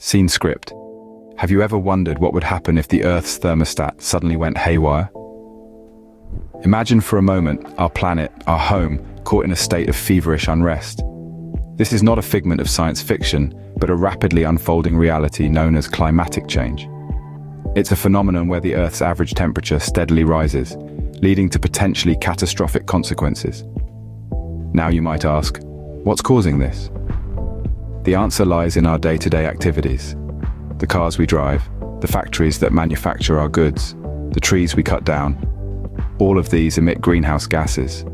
Scene script. Have you ever wondered what would happen if the Earth's thermostat suddenly went haywire? Imagine for a moment our planet, our home, caught in a state of feverish unrest. This is not a figment of science fiction, but a rapidly unfolding reality known as climatic change. It's a phenomenon where the Earth's average temperature steadily rises, leading to potentially catastrophic consequences. Now you might ask, what's causing this? The answer lies in our day-to-day activities. The cars we drive, the factories that manufacture our goods, the trees we cut down. All of these emit greenhouse gases.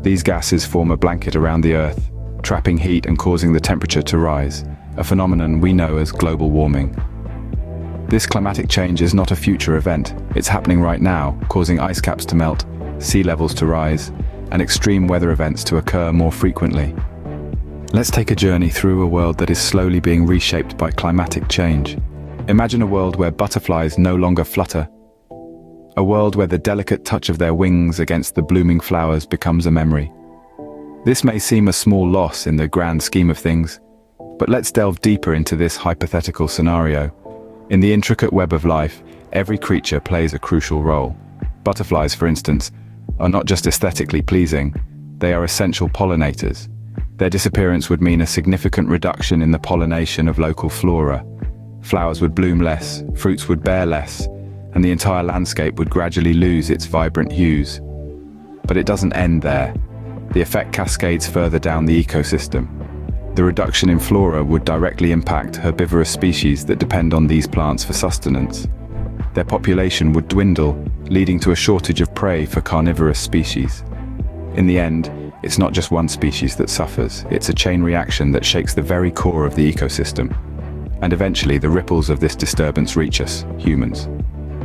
These gases form a blanket around the Earth, trapping heat and causing the temperature to rise, a phenomenon we know as global warming. This climatic change is not a future event. It's happening right now, causing ice caps to melt, sea levels to rise, and extreme weather events to occur more frequently. Let's take a journey through a world that is slowly being reshaped by climatic change. Imagine a world where butterflies no longer flutter. A world where the delicate touch of their wings against the blooming flowers becomes a memory. This may seem a small loss in the grand scheme of things, but let's delve deeper into this hypothetical scenario. In the intricate web of life, every creature plays a crucial role. Butterflies, for instance, are not just aesthetically pleasing, they are essential pollinators. Their disappearance would mean a significant reduction in the pollination of local flora. Flowers would bloom less, fruits would bear less, and the entire landscape would gradually lose its vibrant hues. But it doesn't end there. The effect cascades further down the ecosystem. The reduction in flora would directly impact herbivorous species that depend on these plants for sustenance. Their population would dwindle, leading to a shortage of prey for carnivorous species. In the end, it's not just one species that suffers, it's a chain reaction that shakes the very core of the ecosystem. And eventually the ripples of this disturbance reach us, humans.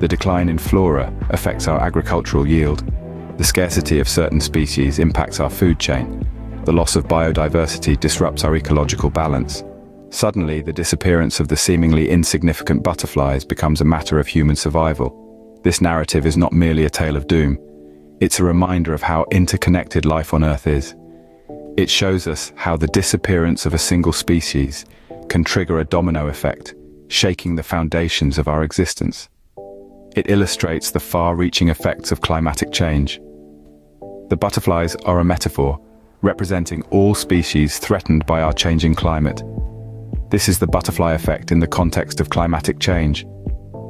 The decline in flora affects our agricultural yield. The scarcity of certain species impacts our food chain. The loss of biodiversity disrupts our ecological balance. Suddenly, the disappearance of the seemingly insignificant butterflies becomes a matter of human survival. This narrative is not merely a tale of doom. It's a reminder of how interconnected life on Earth is. It shows us how the disappearance of a single species can trigger a domino effect, shaking the foundations of our existence. It illustrates the far-reaching effects of climatic change. The butterflies are a metaphor, representing all species threatened by our changing climate. This is the butterfly effect in the context of climatic change,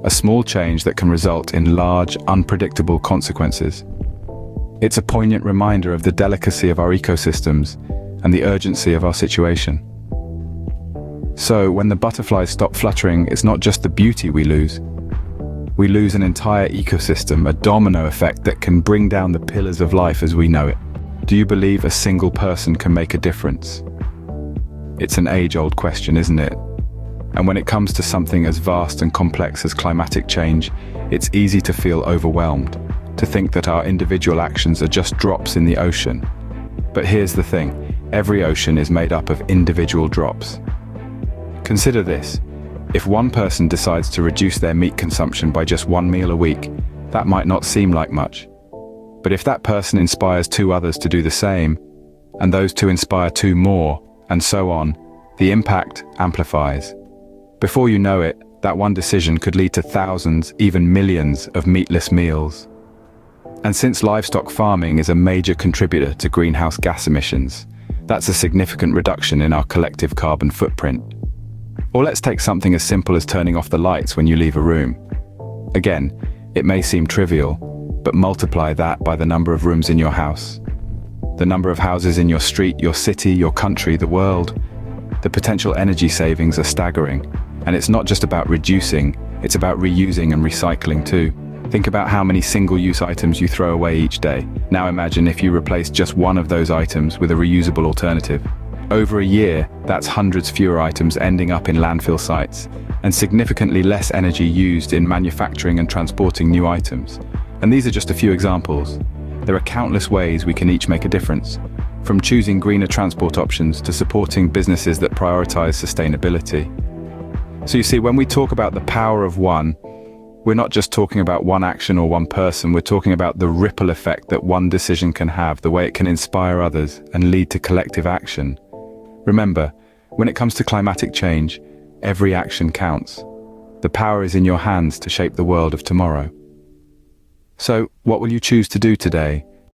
a small change that can result in large, unpredictable consequences. It's a poignant reminder of the delicacy of our ecosystems and the urgency of our situation. So, when the butterflies stop fluttering, it's not just the beauty we lose. We lose an entire ecosystem, a domino effect that can bring down the pillars of life as we know it. Do you believe a single person can make a difference? It's an age-old question, isn't it? And when it comes to something as vast and complex as climatic change, it's easy to feel overwhelmed, to think that our individual actions are just drops in the ocean. But here's the thing, every ocean is made up of individual drops. Consider this, if one person decides to reduce their meat consumption by just one meal a week, that might not seem like much. But if that person inspires two others to do the same, and those two inspire two more, and so on, the impact amplifies. Before you know it, that one decision could lead to thousands, even millions of meatless meals. And since livestock farming is a major contributor to greenhouse gas emissions, that's a significant reduction in our collective carbon footprint. Or let's take something as simple as turning off the lights when you leave a room. Again, it may seem trivial, but multiply that by the number of rooms in your house, the number of houses in your street, your city, your country, the world. The potential energy savings are staggering, and it's not just about reducing, it's about reusing and recycling too. Think about how many single-use items you throw away each day. Now imagine if you replaced just one of those items with a reusable alternative. Over a year, that's hundreds fewer items ending up in landfill sites, and significantly less energy used in manufacturing and transporting new items. And these are just a few examples. There are countless ways we can each make a difference, from choosing greener transport options to supporting businesses that prioritize sustainability. So you see, when we talk about the power of one, we're not just talking about one action or one person, we're talking about the ripple effect that one decision can have, the way it can inspire others and lead to collective action. Remember, when it comes to climatic change, Every action counts. The power is in your hands to shape the world of tomorrow. So, what will you choose to do today?